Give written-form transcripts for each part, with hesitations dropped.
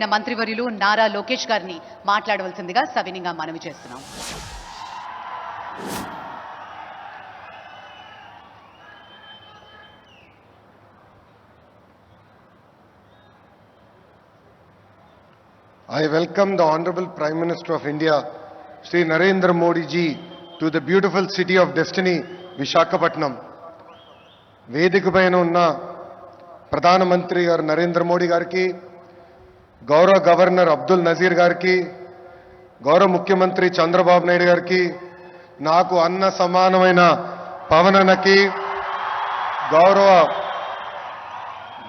మంత్రివర్యులు నారా లోకేష్ గారిని మాట్లాడవలసిందిగా సవినీయంగా మనవి చేస్తున్నాం. I welcome the Honorable Prime Minister of India, Shri Narendra Modi ji, to the beautiful city of destiny, Visakhapatnam. వేదిక పైన ఉన్న ప్రధానమంత్రి గారు నరేంద్ర మోడీ గారికి, గౌరవ గవర్నర్ అబ్దుల్ నజీర్ గారికి, గౌరవ ముఖ్యమంత్రి చంద్రబాబు నాయుడు గారికి, నాకు అన్న సమానమైన పవనన్నకి,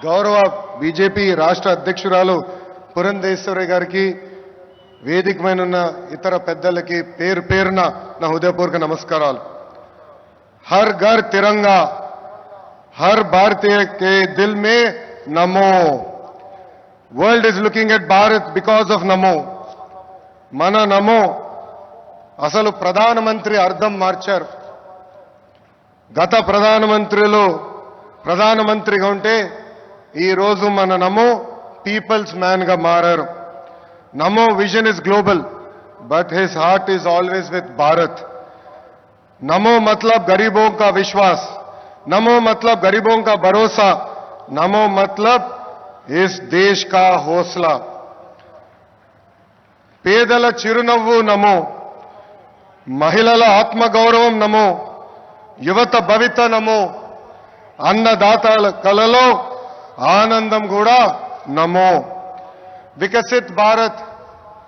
గౌరవ బీజేపీ రాష్ట్ర అధ్యక్షురాలు పురంధేశ్వరి గారికి, వేదిక పైన ఉన్న ఇతర పెద్దలకి పేరు పేరున నా హృదయపూర్వక నమస్కారాలు. హర్ ఘర్ తిరంగా, हर भारतीय के दिल में नमो. World is looking at Bharat because of नमो. మన నమో అసలు ప్రధానమంత్రి అర్థం మార్చారు. గత ప్రధానమంత్రిగా ఉంటే ఈరోజు మన నమో పీపుల్స్ మ్యాన్ గా మారారు. నమో vision is global but his heart is always with Bharat. నమో मतलब गरीबों का विश्वास, नमो मतलब गरीबों का भरोसा, नमो मतलब इस देश का हौसला. పేదల చిరునవ్వు నమో, మహిళల ఆత్మగౌరవం నమో, యువత భవిత నమో, అన్నదాతల కలలో ఆనందం కూడా నమో. Viksit Bharat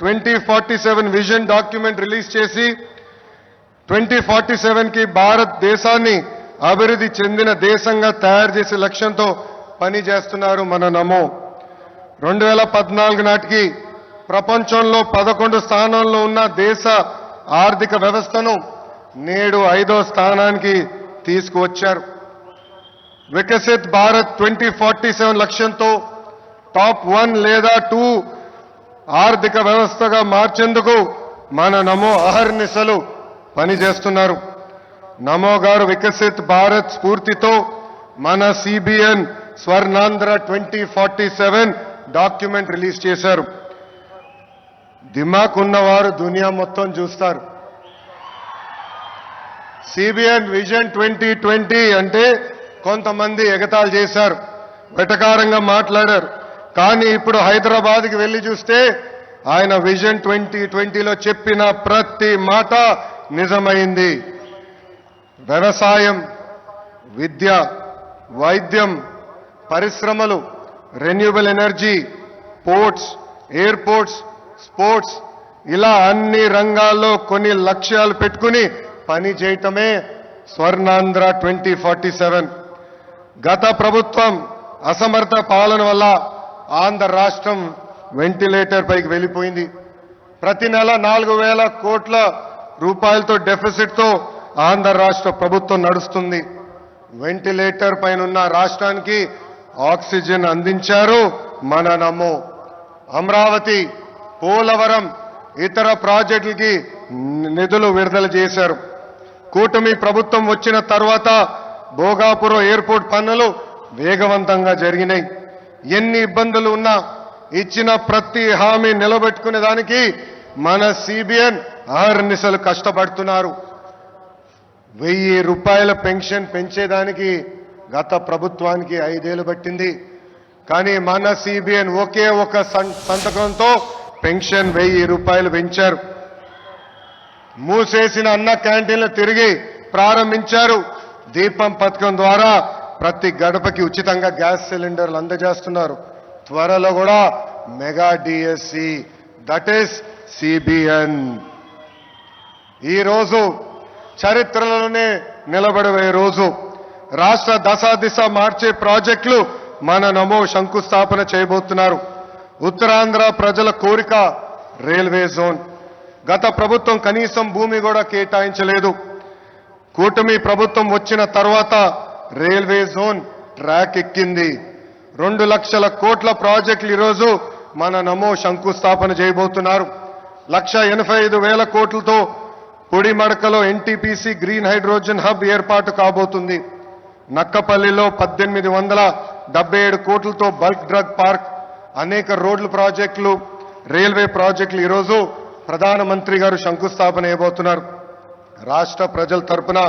2047 vision document release చేసి 2047 కి భారతదేశాన్ని అభివృద్ధి చెందిన దేశంగా తయారు చేసే లక్ష్యంతో పనిచేస్తున్నారు మన నమో. 2014 నాటికి ప్రపంచంలో 11 స్థానంలో ఉన్న దేశ ఆర్థిక వ్యవస్థను నేడు 5వ స్థానానికి తీసుకువచ్చారు. వికసిత్ భారత్ 2047 లక్ష్యంతో టాప్ 1 లేదా 2 ఆర్థిక వ్యవస్థగా మార్చేందుకు మన నమో అహర్నిశలు పనిచేస్తున్నారు. నమో గారు వికసిత్ భారత్ స్ఫూర్తితో మన సిబిఎన్ స్వర్ణాంధ్ర 2047 డాక్యుమెంట్ రిలీజ్ చేశారు. దిమాక్ ఉన్నవారు దునియా మొత్తం చూస్తారు. సిబిఎన్ విజన్ 2020 అంటే కొంతమంది ఎగతాళి చేశారు, వెటకారంగా మాట్లాడారు. కానీ ఇప్పుడు హైదరాబాద్కి వెళ్ళి చూస్తే ఆయన విజన్ 2020లో చెప్పిన ప్రతి మాట నిజమైంది. వ్యవసాయం, విద్య, వైద్యం, పరిశ్రమలు, renewable energy, ports, airports, sports, ఇలా అన్ని రంగాల్లో కొన్ని లక్ష్యాలు పెట్టుకుని పని చేయటమే స్వర్ణాంధ్ర 2047. గత ప్రభుత్వం అసమర్థ పాలన వల్ల ఆంధ్ర రాష్ట్రం వెంటిలేటర్ పైకి వెళ్ళిపోయింది. ప్రతి నెల 4,000 కోట్ల రూపాయలతో డెఫిసిట్తో ఆంధ్ర రాష్ట్ర ప్రభుత్వం నడుస్తుంది. వెంటిలేటర్ పైన ఉన్న రాష్ట్రానికి ఆక్సిజన్ అందించారు మన నమో. అమరావతి, పోలవరం, ఇతర ప్రాజెక్టులకి నిధులు విడుదల చేశారు. కూటమి ప్రభుత్వం వచ్చిన తర్వాత భోగాపురం ఎయిర్పోర్ట్ పనులు వేగవంతంగా జరిగినాయి. ఎన్ని ఇబ్బందులు ఉన్నా ఇచ్చిన ప్రతి హామీ నిలబెట్టుకునే దానికి మన సిబిఎన్ అహర్నిశలు కష్టపడుతున్నారు. 1,000 రూపాయల పెన్షన్ పెంచేదానికి గత ప్రభుత్వానికి 5 ఏళ్లు పట్టింది. కానీ మన సిబిఎన్ ఒకే ఒక సంతకంతో పెన్షన్ 1,000 రూపాయలు పెంచారు. మూసేసిన అన్న క్యాంటీన్లు తిరిగి ప్రారంభించారు. దీపం పథకం ద్వారా ప్రతి గడపకి ఉచితంగా గ్యాస్ సిలిండర్లు అందజేస్తున్నారు. త్వరలో కూడా mega DSC, that is CBN. ఈరోజు చరిత్రలోనే నిలబడే రోజు. రాష్ట్ర దశ మార్చే ప్రాజెక్టులు మన నమో శంకుస్థాపన చేయబోతున్నారు. ఉత్తరాంధ్ర ప్రజల కోరిక రైల్వే జోన్. గత ప్రభుత్వం కనీసం భూమి కూడా కేటాయించలేదు. కూటమి ప్రభుత్వం వచ్చిన తర్వాత రైల్వే జోన్ ట్రాక్ ఎక్కింది. 2 లక్షల కోట్ల ప్రాజెక్టులు ఈరోజు మన నమో శంకుస్థాపన చేయబోతున్నారు. 1,85,000 కోట్లతో పొడిమడకలో ఎన్టీపీసీ గ్రీన్ హైడ్రోజన్ హబ్ ఏర్పాటు కాబోతుంది. నక్కపల్లిలో 1,877 కోట్లతో బల్క్ డ్రగ్ పార్క్, అనేక రోడ్ల ప్రాజెక్టులు, రైల్వే ప్రాజెక్టులు ఈరోజు ప్రధానమంత్రి గారు శంకుస్థాపన చేయబోతున్నారు. రాష్ట్ర ప్రజల తరపున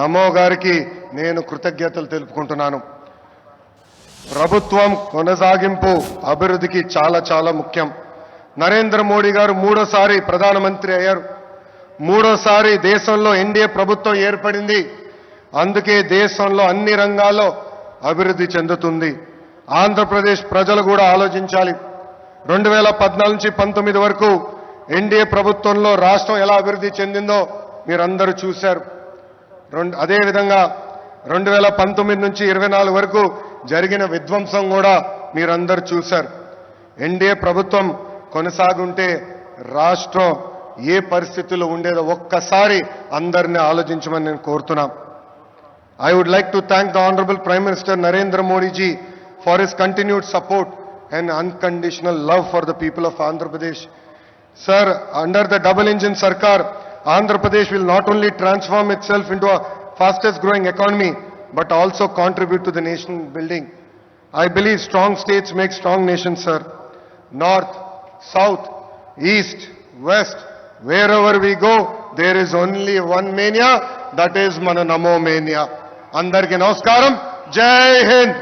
నమో గారికి నేను కృతజ్ఞతలు తెలుపుకుంటున్నాను. ప్రభుత్వం కొనసాగింపు అభివృద్ధికి చాలా చాలా ముఖ్యం. నరేంద్ర మోడీ గారు మూడోసారి ప్రధానమంత్రి అయ్యారు. మూడోసారి దేశంలో ఎన్డీఏ ప్రభుత్వం ఏర్పడింది. అందుకే దేశంలో అన్ని రంగాల్లో అభివృద్ధి చెందుతుంది. ఆంధ్రప్రదేశ్ ప్రజలు కూడా ఆలోచించాలి. 2014 నుంచి 19 వరకు ఎన్డీఏ ప్రభుత్వంలో రాష్ట్రం ఎలా అభివృద్ధి చెందిందో మీరందరూ చూశారు. అదేవిధంగా 2019 నుంచి 24 వరకు జరిగిన విధ్వంసం కూడా మీరందరూ చూశారు. ఎన్డీఏ ప్రభుత్వం కొనసాగుంటే రాష్ట్రం ఏ పరిస్థితుల్లో ఉండేదో ఒక్కసారి అందరినీ ఆలోచించమని నేను కోరుతున్నాను. I would like to thank the Honorable Prime Minister Narendra Modi ji for his continued support and unconditional love for the people of Andhra Pradesh. Sir, under the double engine Sarkar, Andhra Pradesh will not only transform itself into a fastest growing economy, but also contribute to the nation building. I believe strong states make strong nations, sir. North, South, East, West, wherever we go, there is only one mania, that is Mana Namo Mania. Andarki Namaskaram, Jai Hind.